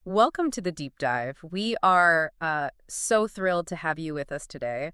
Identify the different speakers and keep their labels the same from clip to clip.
Speaker 1: Welcome to the deep dive. We are so thrilled to have you with us today.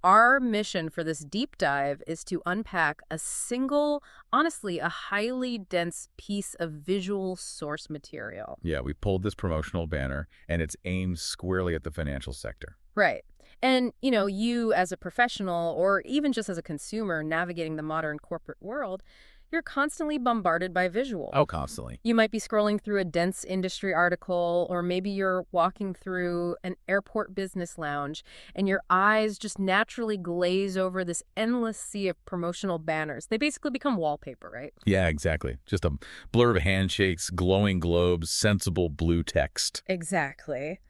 Speaker 1: Our mission for this deep dive is to unpack a single, honestly, a highly dense piece of visual source material.
Speaker 2: Yeah, we pulled this promotional banner, and it's aimed squarely at the financial sector.
Speaker 1: Right. And, you as a professional or even just as a consumer navigating the modern corporate world, you're constantly bombarded by visual.
Speaker 2: Oh, constantly.
Speaker 1: You might be scrolling through a dense industry article, or maybe you're walking through an airport business lounge, and your eyes just naturally glaze over this endless sea of promotional banners. They basically become wallpaper, right?
Speaker 2: Yeah, exactly. Just a blur of handshakes, glowing globes, sensible blue text.
Speaker 1: Exactly.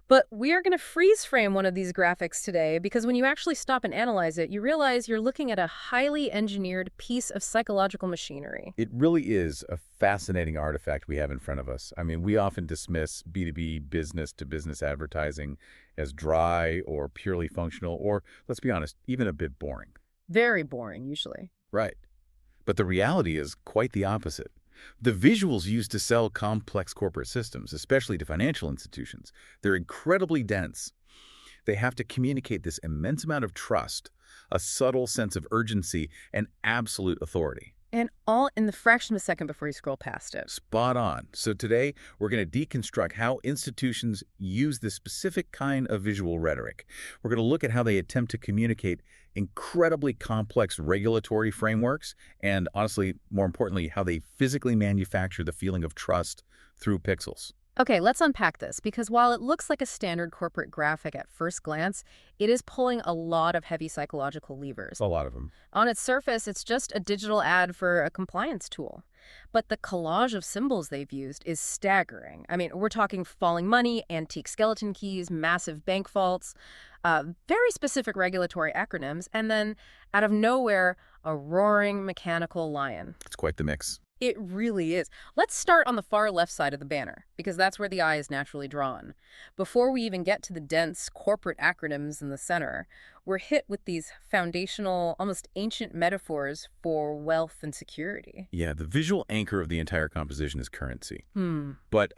Speaker 1: But we are going to freeze frame one of these graphics today because when you actually stop and analyze it, you realize you're looking at a highly engineered piece of psychological machinery.
Speaker 2: It really is a fascinating artifact we have in front of us. I mean, we often dismiss B2B business-to-business advertising as dry or purely functional, or, let's be honest, even a bit boring.
Speaker 1: Very boring, usually.
Speaker 2: Right. But the reality is quite the opposite. The visuals used to sell complex corporate systems, especially to financial institutions, they're incredibly dense. They have to communicate this immense amount of trust, a subtle sense of urgency, and absolute authority.
Speaker 1: And all in the fraction of a second before you scroll past it.
Speaker 2: Spot on. So today, we're going to deconstruct how institutions use this specific kind of visual rhetoric. We're going to look at how they attempt to communicate incredibly complex regulatory frameworks and, honestly, more importantly, how they physically manufacture the feeling of trust through pixels.
Speaker 1: Okay, let's unpack this, because while it looks like a standard corporate graphic at first glance, it is pulling a lot of heavy psychological levers.
Speaker 2: A lot of them.
Speaker 1: On its surface, it's just a digital ad for a compliance tool. But the collage of symbols they've used is staggering. I mean, we're talking falling money, antique skeleton keys, massive bank vaults, very specific regulatory acronyms, and then, out of nowhere, a roaring mechanical lion.
Speaker 2: It's quite the mix.
Speaker 1: It really is. Let's start on the far left side of the banner, because that's where the eye is naturally drawn. Before we even get to the dense corporate acronyms in the center, we're hit with these foundational, almost ancient metaphors for wealth and security.
Speaker 2: Yeah, the visual anchor of the entire composition is currency.
Speaker 1: Hmm.
Speaker 2: But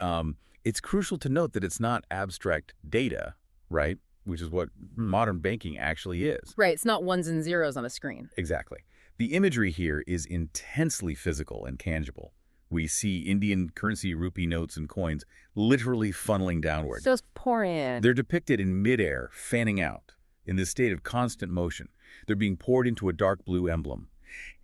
Speaker 2: it's crucial to note that it's not abstract data, right? Which is what modern banking actually is.
Speaker 1: Right, it's not ones and zeros on a screen.
Speaker 2: Exactly. The imagery here is intensely physical and tangible. We see Indian currency rupee notes and coins literally funneling downward.
Speaker 1: Those pour in.
Speaker 2: They're depicted in midair, fanning out, in this state of constant motion. They're being poured into a dark blue emblem.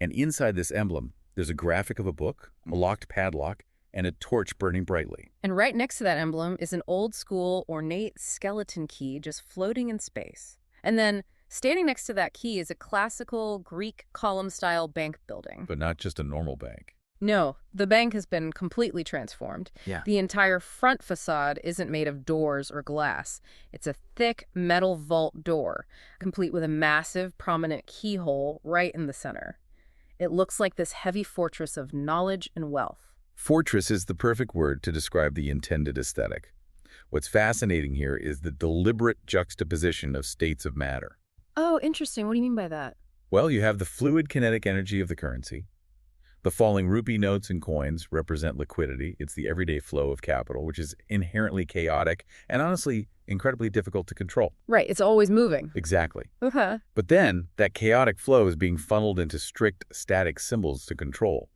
Speaker 2: And inside this emblem, there's a graphic of a book, a locked padlock, and a torch burning brightly.
Speaker 1: And right next to that emblem is an old-school, ornate skeleton key just floating in space. And then, standing next to that key is a classical Greek column-style bank building.
Speaker 2: But not just a normal bank.
Speaker 1: No, the bank has been completely transformed.
Speaker 2: Yeah.
Speaker 1: The entire front facade isn't made of doors or glass. It's a thick metal vault door, complete with a massive, prominent keyhole right in the center. It looks like this heavy fortress of knowledge and wealth.
Speaker 2: Fortress is the perfect word to describe the intended aesthetic. What's fascinating here is the deliberate juxtaposition of states of matter.
Speaker 1: Oh, interesting. What do you mean by that?
Speaker 2: Well, you have the fluid kinetic energy of the currency. The falling rupee notes and coins represent liquidity. It's the everyday flow of capital, which is inherently chaotic and honestly incredibly difficult to control.
Speaker 1: Right, it's always moving.
Speaker 2: Exactly.
Speaker 1: Okay.
Speaker 2: But then that chaotic flow is being funneled into strict static symbols to control.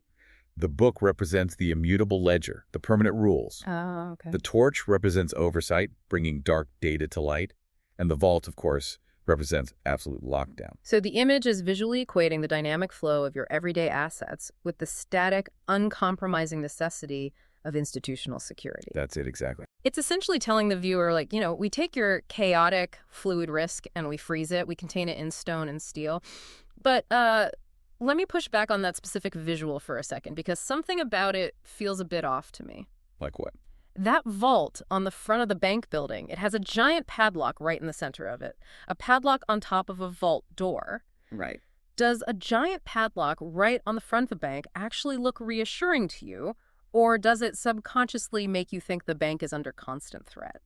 Speaker 2: The book represents the immutable ledger, the permanent rules.
Speaker 1: Oh, okay.
Speaker 2: The torch represents oversight, bringing dark data to light. And the vault, of course, represents absolute lockdown.
Speaker 1: So the image is visually equating the dynamic flow of your everyday assets with the static, uncompromising necessity of institutional security.
Speaker 2: That's it, exactly.
Speaker 1: It's essentially telling the viewer, like, we take your chaotic fluid risk and we freeze it. We contain it in stone and steel. But let me push back on that specific visual for a second, because something about it feels a bit off to me.
Speaker 2: Like what?
Speaker 1: That vault on the front of the bank building, it has a giant padlock right in the center of it. A padlock on top of a vault door.
Speaker 2: Right.
Speaker 1: Does a giant padlock right on the front of the bank actually look reassuring to you, or does it subconsciously make you think the bank is under constant threat?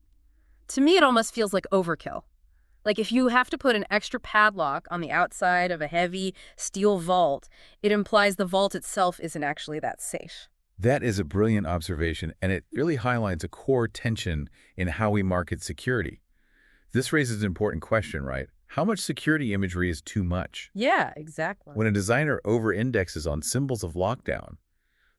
Speaker 1: To me, it almost feels like overkill. Like if you have to put an extra padlock on the outside of a heavy steel vault, it implies the vault itself isn't actually that safe.
Speaker 2: That is a brilliant observation, and it really highlights a core tension in how we market security. This raises an important question, right? How much security imagery is too much?
Speaker 1: Yeah, exactly.
Speaker 2: When a designer over-indexes on symbols of lockdown,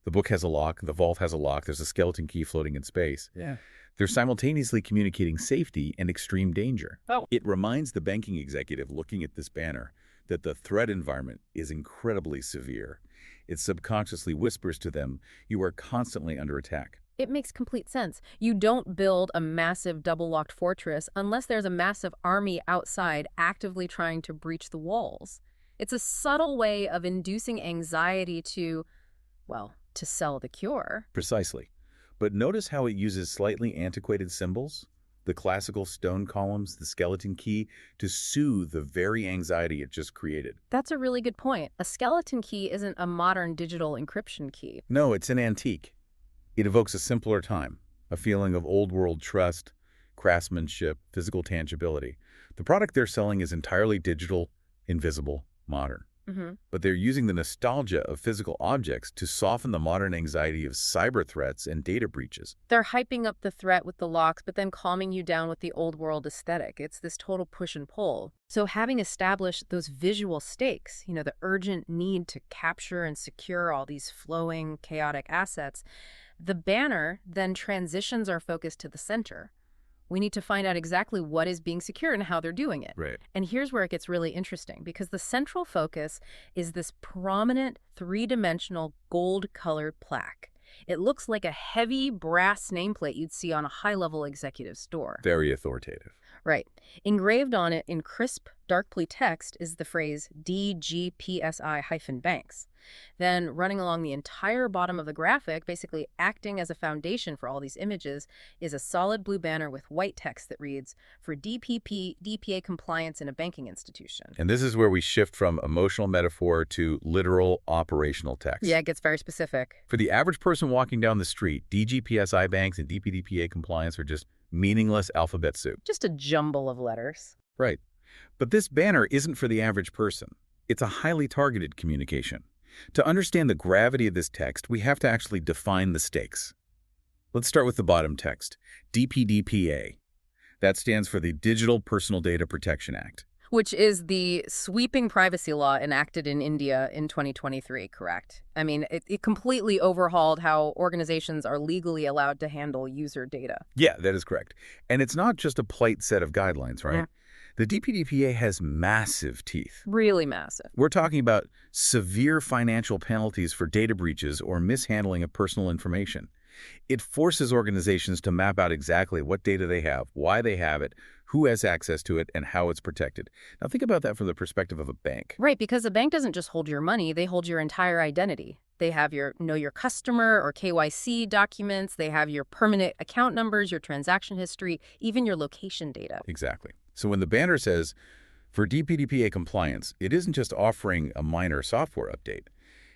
Speaker 2: the book has a lock, the vault has a lock, there's a skeleton key floating in space.
Speaker 1: Yeah.
Speaker 2: They're simultaneously communicating safety and extreme danger.
Speaker 1: Oh.
Speaker 2: It reminds the banking executive looking at this banner that the threat environment is incredibly severe. It subconsciously whispers to them, you are constantly under attack.
Speaker 1: It makes complete sense. You don't build a massive double-locked fortress unless there's a massive army outside actively trying to breach the walls. It's a subtle way of inducing anxiety to, well, to sell the cure.
Speaker 2: Precisely. But notice how it uses slightly antiquated symbols, the classical stone columns, the skeleton key, to soothe the very anxiety it just created.
Speaker 1: That's a really good point. A skeleton key isn't a modern digital encryption key.
Speaker 2: No, it's an antique. It evokes a simpler time, a feeling of old-world trust, craftsmanship, physical tangibility. The product they're selling is entirely digital, invisible, modern. But they're using the nostalgia of physical objects to soften the modern anxiety of cyber threats and data breaches.
Speaker 1: They're hyping up the threat with the locks, but then calming you down with the old world aesthetic. It's this total push and pull. So having established those visual stakes, the urgent need to capture and secure all these flowing, chaotic assets, the banner then transitions our focus to the center. We need to find out exactly what is being secured and how they're doing it.
Speaker 2: Right.
Speaker 1: And here's where it gets really interesting, because the central focus is this prominent three-dimensional gold-colored plaque. It looks like a heavy brass nameplate you'd see on a high-level executive store.
Speaker 2: Very authoritative.
Speaker 1: Right. Engraved on it in crisp, dark blue text is the phrase DGPSI-Banks. Then running along the entire bottom of the graphic, basically acting as a foundation for all these images, is a solid blue banner with white text that reads, for DPA compliance in a banking institution.
Speaker 2: And this is where we shift from emotional metaphor to literal operational text.
Speaker 1: Yeah, it gets very specific.
Speaker 2: For the average person walking down the street, DGPSI-Banks and DPDPA compliance are just meaningless alphabet soup.
Speaker 1: Just a jumble of letters.
Speaker 2: Right. But this banner isn't for the average person. It's a highly targeted communication. To understand the gravity of this text, we have to actually define the stakes. Let's start with the bottom text, DPDPA. That stands for the Digital Personal Data Protection Act.
Speaker 1: Which is the sweeping privacy law enacted in India in 2023, correct? I mean, it completely overhauled how organizations are legally allowed to handle user data.
Speaker 2: Yeah, that is correct. And it's not just a polite set of guidelines, right?
Speaker 1: Yeah.
Speaker 2: The DPDPA has massive teeth.
Speaker 1: Really massive.
Speaker 2: We're talking about severe financial penalties for data breaches or mishandling of personal information. It forces organizations to map out exactly what data they have, why they have it, who has access to it, and how it's protected. Now think about that from the perspective of a bank.
Speaker 1: Right, because a bank doesn't just hold your money, they hold your entire identity. They have your know your customer or KYC documents, they have your permanent account numbers, your transaction history, even your location data.
Speaker 2: Exactly. So when the banner says, for DPDPA compliance, it isn't just offering a minor software update.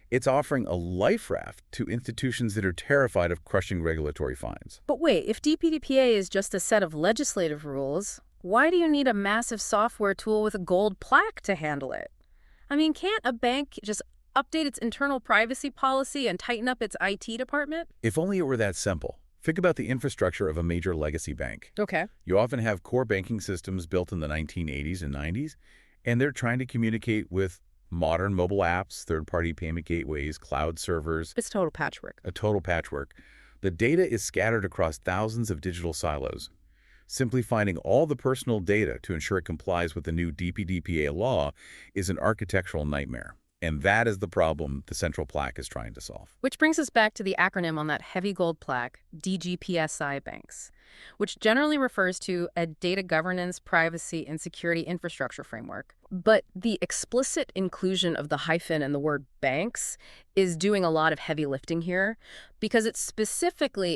Speaker 2: It's offering a life raft to institutions that are terrified of crushing regulatory fines.
Speaker 1: But wait, if DPDPA is just a set of legislative rules, why do you need a massive software tool with a gold plaque to handle it? I mean, can't a bank just update its internal privacy policy and tighten up its IT department?
Speaker 2: If only it were that simple. Think about the infrastructure of a major legacy bank.
Speaker 1: Okay.
Speaker 2: You often have core banking systems built in the 1980s and 90s, and they're trying to communicate with modern mobile apps, third-party payment gateways, cloud servers.
Speaker 1: It's total patchwork.
Speaker 2: A total patchwork. The data is scattered across thousands of digital silos. Simply finding all the personal data to ensure it complies with the new DPDPA law is an architectural nightmare. And that is the problem the central plaque is trying to solve.
Speaker 1: Which brings us back to the acronym on that heavy gold plaque, DGPSI-Banks, which generally refers to a data governance, privacy, and security infrastructure framework. But the explicit inclusion of the hyphen and the word banks is doing a lot of heavy lifting here because it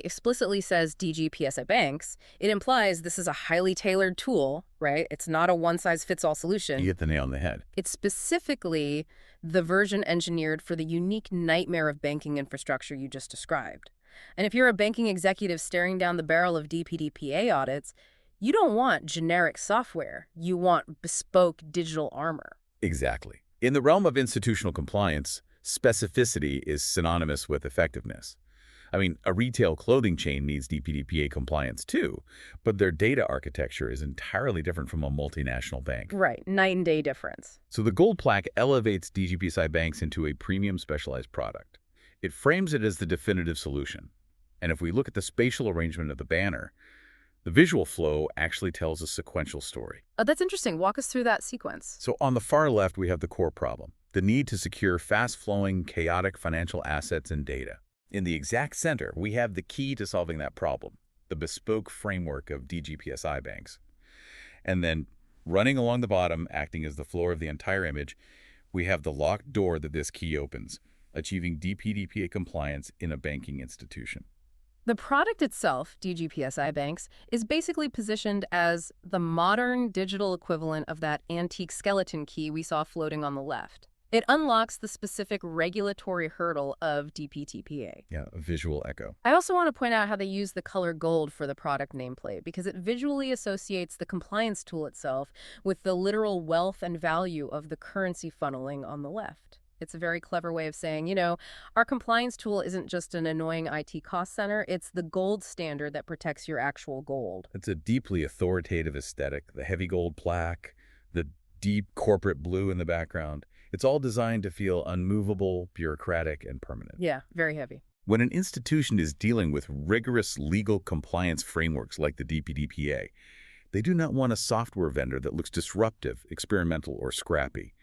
Speaker 1: explicitly says DGPSI-Banks. It implies this is a highly tailored tool, right? It's not a one-size-fits-all solution.
Speaker 2: You hit the nail on the head.
Speaker 1: It's specifically the version engineered for the unique nightmare of banking infrastructure you just described. And if you're a banking executive staring down the barrel of DPDPA audits, you don't want generic software. You want bespoke digital armor.
Speaker 2: Exactly. In the realm of institutional compliance, specificity is synonymous with effectiveness. I mean, a retail clothing chain needs DPDPA compliance too, but their data architecture is entirely different from a multinational bank.
Speaker 1: Right, night and day difference.
Speaker 2: So the gold plaque elevates DGPSI-Banks into a premium specialized product. It frames it as the definitive solution. And if we look at the spatial arrangement of the banner, the visual flow actually tells a sequential story.
Speaker 1: That's interesting. Walk us through that sequence.
Speaker 2: So on the far left, we have the core problem, the need to secure fast-flowing, chaotic financial assets and data. In the exact center, we have the key to solving that problem, the bespoke framework of DGPSI-Banks. And then running along the bottom, acting as the floor of the entire image, we have the locked door that this key opens, achieving DPDPA compliance in a banking institution.
Speaker 1: The product itself, DGPSI-Banks, is basically positioned as the modern digital equivalent of that antique skeleton key we saw floating on the left. It unlocks the specific regulatory hurdle of DPDPA.
Speaker 2: Yeah, a visual echo.
Speaker 1: I also want to point out how they use the color gold for the product nameplate because it visually associates the compliance tool itself with the literal wealth and value of the currency funneling on the left. It's a very clever way of saying, our compliance tool isn't just an annoying IT cost center, it's the gold standard that protects your actual gold.
Speaker 2: It's a deeply authoritative aesthetic, the heavy gold plaque, the deep corporate blue in the background. It's all designed to feel unmovable, bureaucratic, and permanent.
Speaker 1: Yeah, very heavy.
Speaker 2: When an institution is dealing with rigorous legal compliance frameworks like the DPDPA, they do not want a software vendor that looks disruptive, experimental, or scrappy.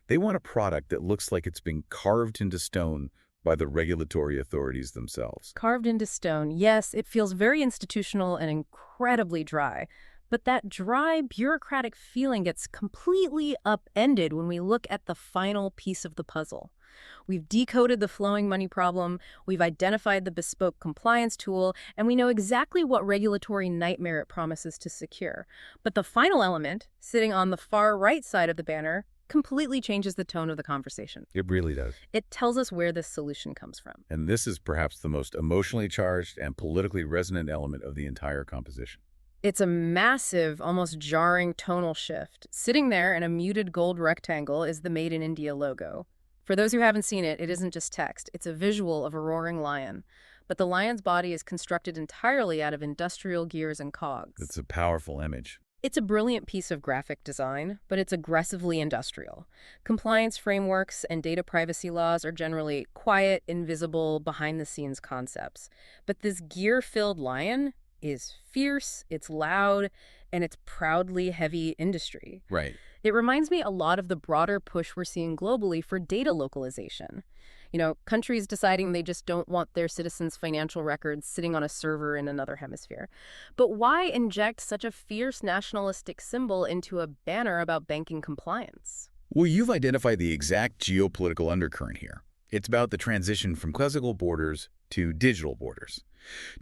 Speaker 2: They want a product that looks like it's been carved into stone by the regulatory authorities themselves.
Speaker 1: Carved into stone, yes, it feels very institutional and incredibly dry. But that dry, bureaucratic feeling gets completely upended when we look at the final piece of the puzzle. We've decoded the flowing money problem, we've identified the bespoke compliance tool, and we know exactly what regulatory nightmare it promises to secure. But the final element, sitting on the far right side of the banner, completely changes the tone of the conversation.
Speaker 2: It really does.
Speaker 1: It tells us where this solution comes from.
Speaker 2: And this is perhaps the most emotionally charged and politically resonant element of the entire composition.
Speaker 1: It's a massive, almost jarring tonal shift. Sitting there in a muted gold rectangle is the Made in India logo. For those who haven't seen it, it isn't just text. It's a visual of a roaring lion. But the lion's body is constructed entirely out of industrial gears and cogs.
Speaker 2: It's a powerful image.
Speaker 1: It's a brilliant piece of graphic design, but it's aggressively industrial. Compliance frameworks and data privacy laws are generally quiet, invisible, behind-the-scenes concepts. But this gear-filled lion is fierce, it's loud, and it's proudly heavy industry.
Speaker 2: Right.
Speaker 1: It reminds me a lot of the broader push we're seeing globally for data localization. Countries deciding they just don't want their citizens' financial records sitting on a server in another hemisphere. But why inject such a fierce nationalistic symbol into a banner about banking compliance?
Speaker 2: Well, you've identified the exact geopolitical undercurrent here. It's about the transition from physical borders to digital borders.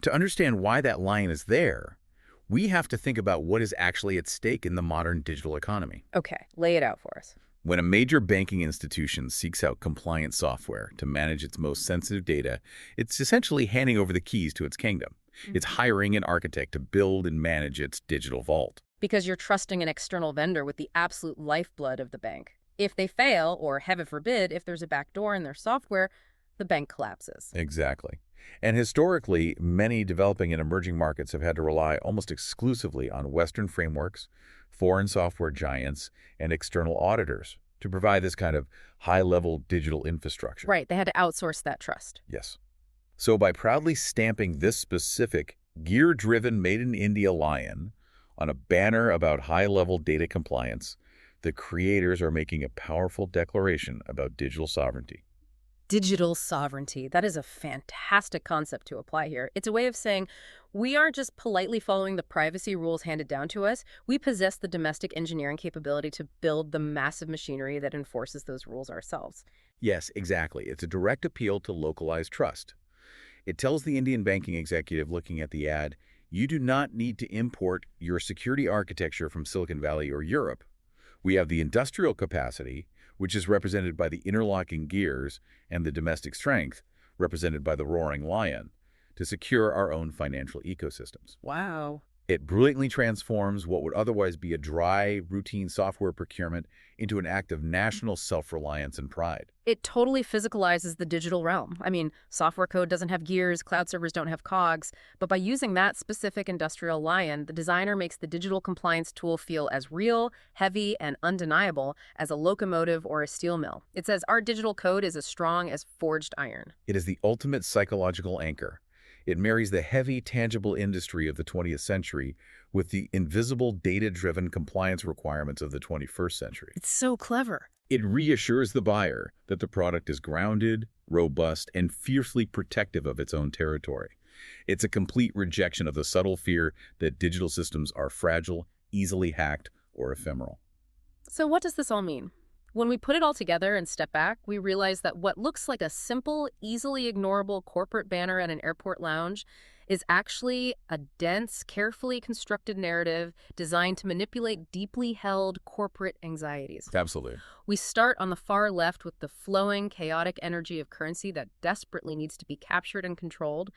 Speaker 2: To understand why that line is there, we have to think about what is actually at stake in the modern digital economy.
Speaker 1: Okay, lay it out for us.
Speaker 2: When a major banking institution seeks out compliant software to manage its most sensitive data, it's essentially handing over the keys to its kingdom. It's hiring an architect to build and manage its digital vault.
Speaker 1: Because you're trusting an external vendor with the absolute lifeblood of the bank. If they fail, or heaven forbid, if there's a backdoor in their software, the bank collapses.
Speaker 2: Exactly. And historically, many developing and emerging markets have had to rely almost exclusively on Western frameworks, foreign software giants, and external auditors to provide this kind of high-level digital infrastructure.
Speaker 1: Right, they had to outsource that trust.
Speaker 2: Yes. So by proudly stamping this specific gear-driven Made in India lion on a banner about high-level data compliance, the creators are making a powerful declaration about digital sovereignty.
Speaker 1: Digital sovereignty. That is a fantastic concept to apply here. It's a way of saying we aren't just politely following the privacy rules handed down to us. We possess the domestic engineering capability to build the massive machinery that enforces those rules ourselves.
Speaker 2: Yes, exactly. It's a direct appeal to localized trust. It tells the Indian banking executive looking at the ad, you do not need to import your security architecture from Silicon Valley or Europe. We have the industrial capacity, which is represented by the interlocking gears, and the domestic strength, represented by the roaring lion, to secure our own financial ecosystems.
Speaker 1: Wow.
Speaker 2: It brilliantly transforms what would otherwise be a dry, routine software procurement into an act of national self-reliance and pride.
Speaker 1: It totally physicalizes the digital realm. I mean, software code doesn't have gears, cloud servers don't have cogs, but by using that specific industrial lion, the designer makes the digital compliance tool feel as real, heavy, and undeniable as a locomotive or a steel mill. It says our digital code is as strong as forged iron.
Speaker 2: It is the ultimate psychological anchor. It marries the heavy, tangible industry of the 20th century with the invisible, data-driven compliance requirements of the 21st century.
Speaker 1: It's so clever.
Speaker 2: It reassures the buyer that the product is grounded, robust, and fiercely protective of its own territory. It's a complete rejection of the subtle fear that digital systems are fragile, easily hacked, or ephemeral.
Speaker 1: So what does this all mean? When we put it all together and step back, we realize that what looks like a simple, easily ignorable corporate banner at an airport lounge is actually a dense, carefully constructed narrative designed to manipulate deeply held corporate anxieties.
Speaker 2: Absolutely.
Speaker 1: We start on the far left with the flowing, chaotic energy of currency that desperately needs to be captured and controlled.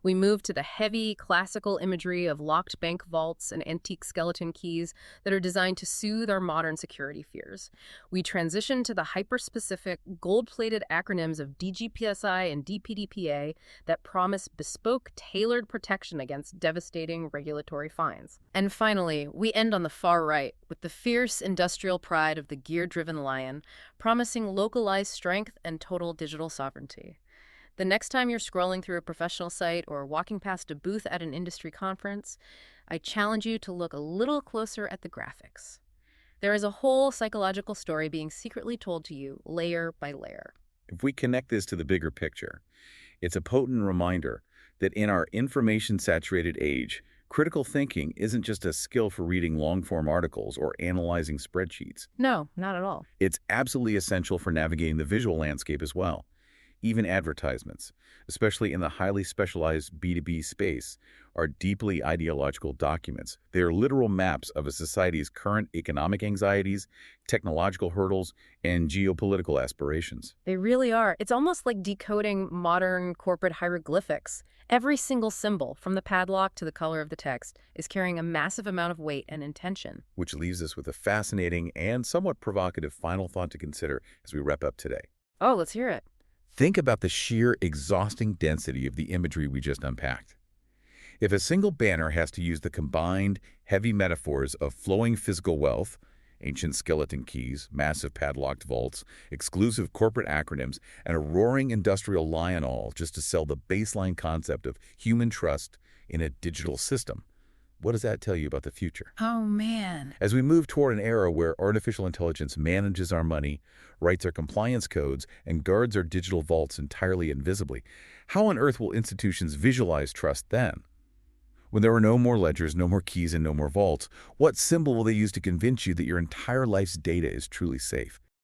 Speaker 1: We move to the heavy, classical imagery of locked bank vaults and antique skeleton keys that are designed to soothe our modern security fears. We transition to the hyper-specific, gold-plated acronyms of DGPSI and DPDPA that promise bespoke, tailored protection against devastating regulatory fines. And finally, we end on the far right with the fierce industrial pride of the gear-driven lion, promising localized strength and total digital sovereignty. The next time you're scrolling through a professional site or walking past a booth at an industry conference, I challenge you to look a little closer at the graphics. There is a whole psychological story being secretly told to you, layer by layer.
Speaker 2: If we connect this to the bigger picture, it's a potent reminder that in our information-saturated age, critical thinking isn't just a skill for reading long-form articles or analyzing spreadsheets.
Speaker 1: No, not at all.
Speaker 2: It's absolutely essential for navigating the visual landscape as well. Even advertisements, especially in the highly specialized B2B space, are deeply ideological documents. They are literal maps of a society's current economic anxieties, technological hurdles, and geopolitical aspirations.
Speaker 1: They really are. It's almost like decoding modern corporate hieroglyphics. Every single symbol, from the padlock to the color of the text, is carrying a massive amount of weight and intention.
Speaker 2: Which leaves us with a fascinating and somewhat provocative final thought to consider as we wrap up today.
Speaker 1: Oh, let's hear it.
Speaker 2: Think about the sheer exhausting density of the imagery we just unpacked. If a single banner has to use the combined, heavy metaphors of flowing physical wealth, ancient skeleton keys, massive padlocked vaults, exclusive corporate acronyms, and a roaring industrial lion all just to sell the baseline concept of human trust in a digital system, what does that tell you about the future?
Speaker 1: Oh, man.
Speaker 2: As we move toward an era where artificial intelligence manages our money, writes our compliance codes, and guards our digital vaults entirely invisibly, how on earth will institutions visualize trust then? When there are no more ledgers, no more keys, and no more vaults, what symbol will they use to convince you that your entire life's data is truly safe?